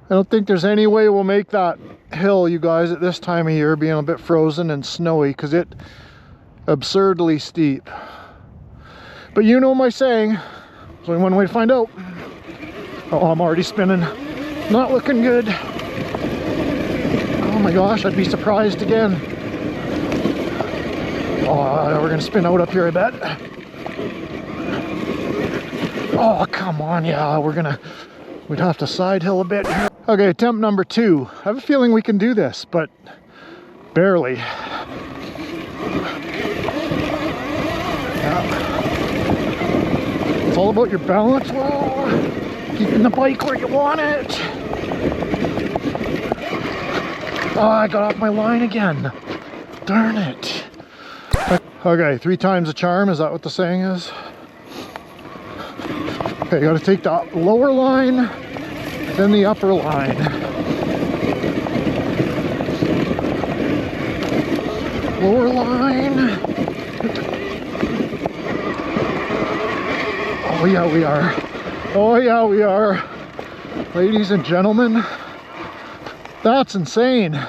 I don't think there's any way we'll make that hill, you guys, at this time of year, being a bit frozen and snowy, because it's absurdly steep. But you know my saying, there's only one way to find out. Oh, I'm already spinning. Not looking good. Oh my gosh, I'd be surprised again. Oh, we're gonna spin out up here, I bet. Oh, come on, yeah, we'd have to side hill a bit here. Okay, attempt number 2. I have a feeling we can do this, but barely. Yeah. It's all about your balance. Whoa. Keeping the bike where you want it. Oh, I got off my line again. Darn it. Okay, 3 times a charm, is that what the saying is? Okay, gotta take the lower line, then the upper line. Lower line. Oh yeah, we are. Oh yeah, we are. Ladies and gentlemen, that's insane.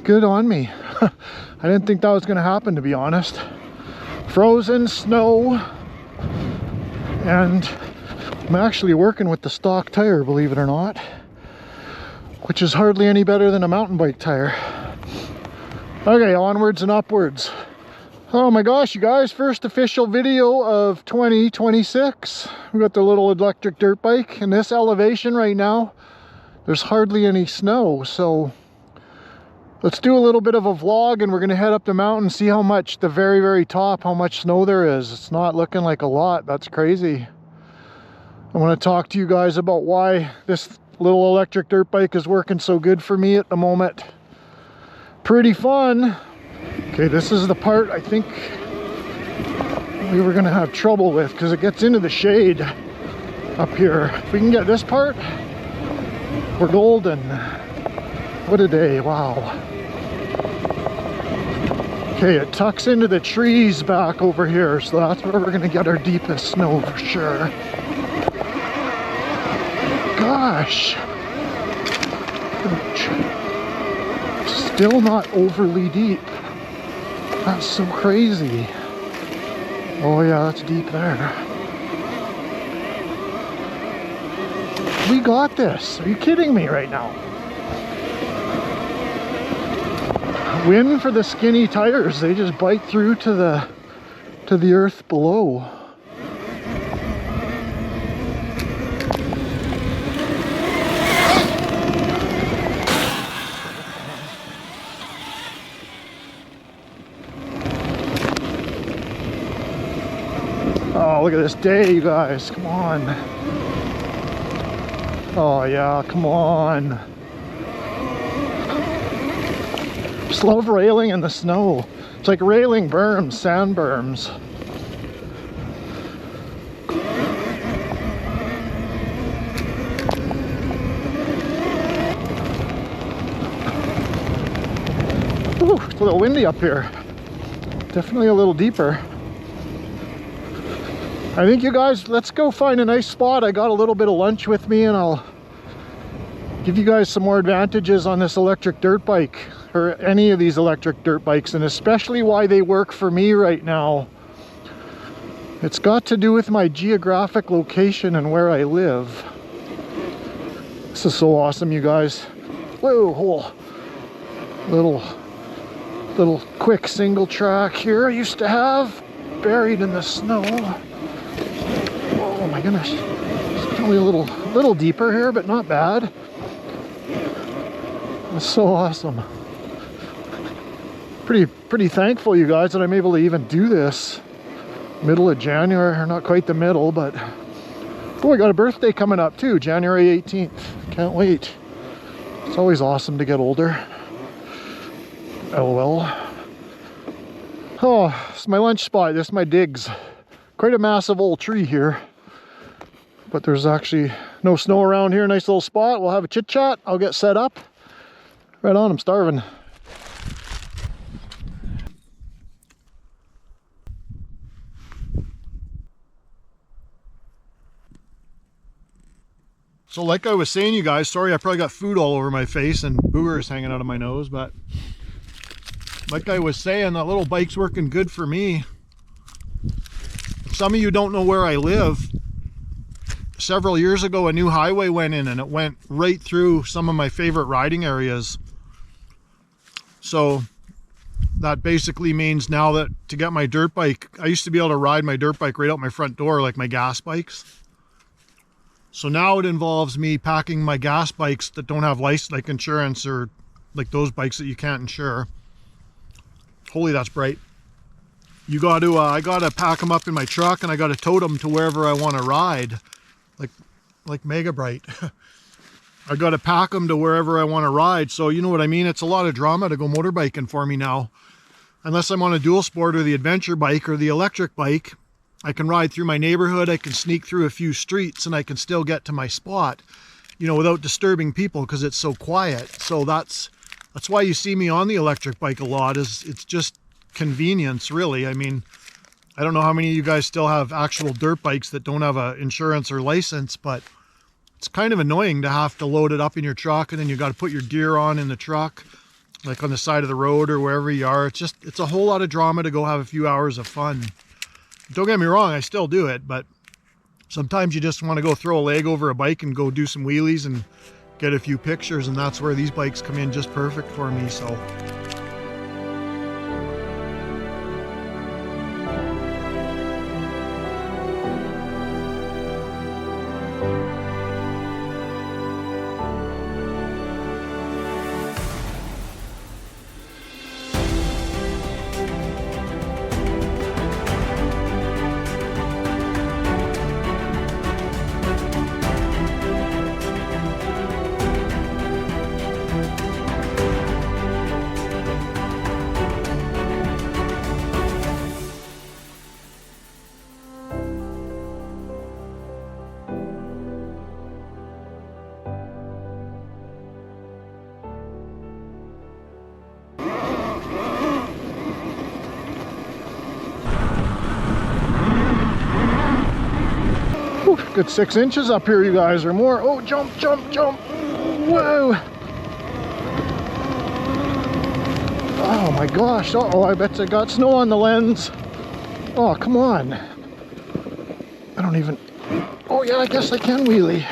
Good on me. I didn't think that was gonna happen, to be honest. Frozen snow, and I'm actually working with the stock tire, believe it or not, which is hardly any better than a mountain bike tire. Okay, onwards and upwards. Oh my gosh, you guys, first official video of 2026. We got the little electric dirt bike. In this elevation right now, there's hardly any snow, so let's do a little bit of a vlog, and we're gonna head up the mountain, see how much, the very, very top, how much snow there is. It's not looking like a lot. That's crazy. I want to talk to you guys about why this little electric dirt bike is working so good for me at the moment. Pretty fun. Okay, this is the part I think we were gonna have trouble with, because it gets into the shade up here. If we can get this part, we're golden. What a day, wow. Okay, it tucks into the trees back over here, so that's where we're gonna get our deepest snow for sure. Gosh. Still not overly deep. That's so crazy. Oh yeah, that's deep there. We got this. Are you kidding me right now? Win for the skinny tires. They just bite through to the earth below. Oh, look at this day, you guys. Come on. Oh yeah, come on. Just love railing in the snow. It's like railing berms, sand berms. Ooh, it's a little windy up here. Definitely a little deeper. I think, you guys, let's go find a nice spot. I got a little bit of lunch with me, and I'll give you guys some more advantages on this electric dirt bike, or any of these electric dirt bikes, and especially why they work for me right now. It's got to do with my geographic location and where I live. This is so awesome, you guys. Whoa, little quick single track here I used to have, buried in the snow. Oh my goodness, it's only a little deeper here, but not bad. It's so awesome. Pretty thankful, you guys, that I'm able to even do this middle of January, or not quite the middle, but oh, I got a birthday coming up too, January 18th. Can't wait. It's always awesome to get older. LOL. Oh, this is my lunch spot. This is my digs. Quite a massive old tree here, but there's actually no snow around here. Nice little spot. We'll have a chit chat. I'll get set up. Right on, I'm starving. So like I was saying, you guys, sorry I probably got food all over my face and boogers hanging out of my nose, but like I was saying, that little bike's working good for me. Some of you don't know where I live. Several years ago, a new highway went in and it went right through some of my favorite riding areas. So that basically means now that to get my dirt bike, I used to be able to ride my dirt bike right out my front door like my gas bikes. So now it involves me packing my gas bikes that don't have license, like insurance, or like those bikes that you can't insure. Holy, that's bright. You got to, I got to pack them up in my truck and I got to tote them to wherever I want to ride. Like mega bright. I got to pack them to wherever I want to ride. So you know what I mean? It's a lot of drama to go motorbiking for me now. Unless I'm on a dual sport or the adventure bike or the electric bike, I can ride through my neighborhood, I can sneak through a few streets and I can still get to my spot, you know, without disturbing people because it's so quiet. So that's why you see me on the electric bike a lot, is it's just convenience, really. I mean, I don't know how many of you guys still have actual dirt bikes that don't have a insurance or license, but it's kind of annoying to have to load it up in your truck and then you got to put your gear on in the truck, like on the side of the road or wherever you are. It's a whole lot of drama to go have a few hours of fun. Don't get me wrong, I still do it, but sometimes you just want to go throw a leg over a bike and go do some wheelies and get a few pictures, and that's where these bikes come in just perfect for me. So good 6 inches up here, you guys, or more. Oh, jump, jump, jump. Whoa. Oh my gosh. Uh-oh, I bet I got snow on the lens. Oh, come on. I don't even... Oh yeah, I guess I can wheelie.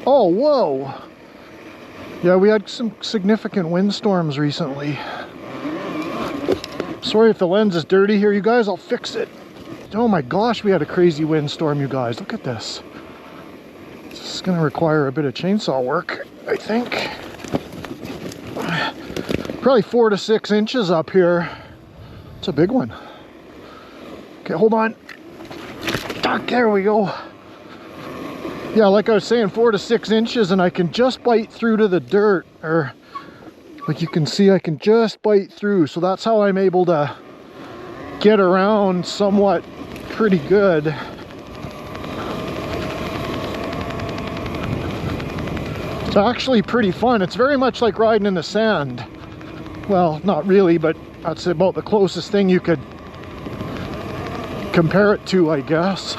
Oh, whoa. Yeah, we had some significant windstorms recently. Sorry if the lens is dirty here, you guys. I'll fix it. Oh my gosh, we had a crazy windstorm, you guys. Look at this. This is going to require a bit of chainsaw work, I think. Probably 4 to 6 inches up here. It's a big one. Okay, hold on. There we go. Yeah, like I was saying, 4 to 6 inches, and I can just bite through to the dirt. Or, like you can see, I can just bite through. So that's how I'm able to get around somewhat pretty good. It's actually pretty fun. It's very much like riding in the sand. Well, not really, but that's about the closest thing you could compare it to, I guess.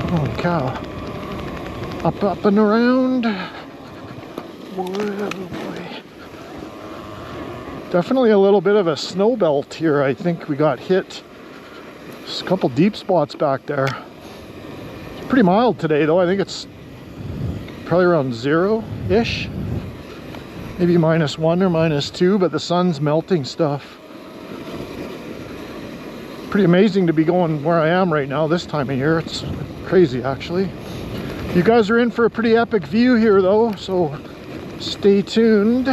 Holy cow. Up, up and around. Whoa, boy. Definitely a little bit of a snow belt here. I think we got hit. There's a couple deep spots back there. It's pretty mild today though. I think it's probably around 0-ish. Maybe -1 or -2, but the sun's melting stuff. Pretty amazing to be going where I am right now this time of year. It's crazy actually. You guys are in for a pretty epic view here though, so stay tuned.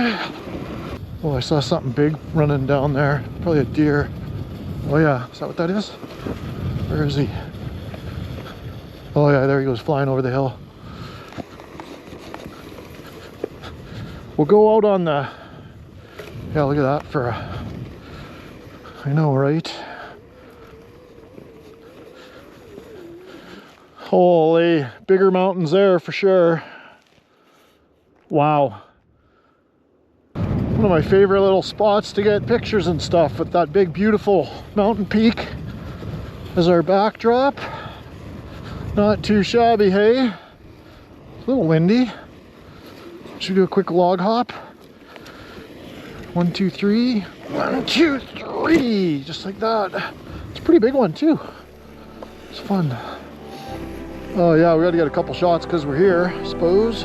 Oh, I saw something big running down there. Probably a deer. Oh yeah, is that what that is? Where is he? Oh yeah, there he goes flying over the hill. We'll go out on the... Yeah, look at that for a... I know, right? Holy, bigger mountains there for sure. Wow. One of my favorite little spots to get pictures and stuff, with that big beautiful mountain peak as our backdrop. Not too shabby, hey? It's a little windy. Should we do a quick log hop? 1, 2, 3. 1, 2, 3. Just like that. It's a pretty big one too. It's fun. Oh yeah, we gotta get a couple shots because we're here, I suppose.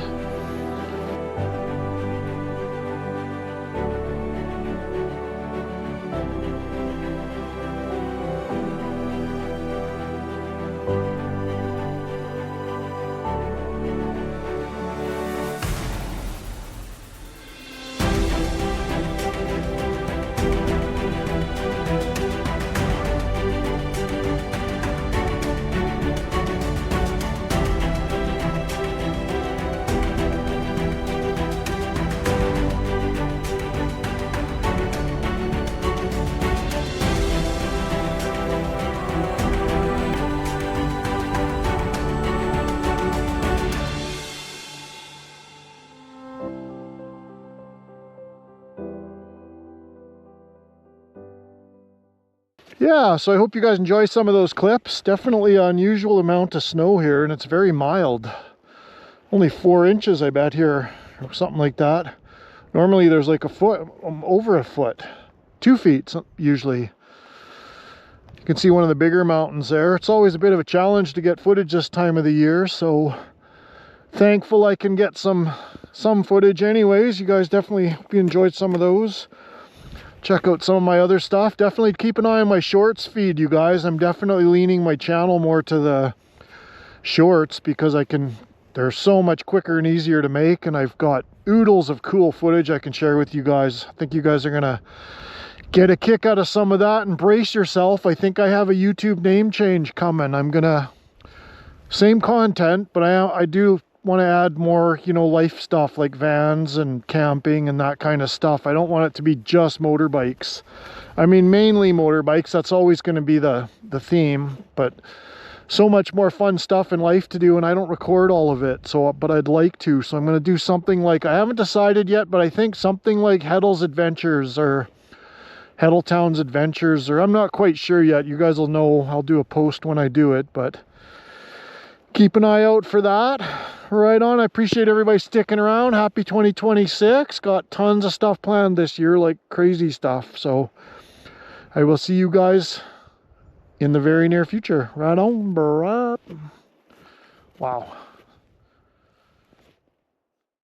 Yeah, so I hope you guys enjoy some of those clips. Definitely an unusual amount of snow here, and it's very mild. Only 4 inches, I bet, here, or something like that. Normally there's like a foot, over a foot, 2 feet usually. You can see one of the bigger mountains there. It's always a bit of a challenge to get footage this time of the year, so thankful I can get some footage anyways. You guys definitely hope you enjoyed some of those. Check out some of my other stuff. Definitely keep an eye on my shorts feed, you guys. I'm definitely leaning my channel more to the shorts because they're so much quicker and easier to make, and I've got oodles of cool footage I can share with you guys. I think you guys are gonna get a kick out of some of that, and brace yourself. I think I have a YouTube name change coming. I'm gonna, same content, but I do want to add more, you know, life stuff like vans and camping and that kind of stuff. I don't want it to be just motorbikes. I mean, mainly motorbikes. That's always going to be the theme, but so much more fun stuff in life to do, and I don't record all of it, so but I'd like to. So I'm going to do something like, I haven't decided yet, but I think something like Heddle's Adventures or Heddletown's Adventures, or I'm not quite sure yet. You guys will know. I'll do a post when I do it, but keep an eye out for that. Right on. I appreciate everybody sticking around. Happy 2026. Got tons of stuff planned this year, like crazy stuff. So I will see you guys in the very near future. Right on, bro. Wow.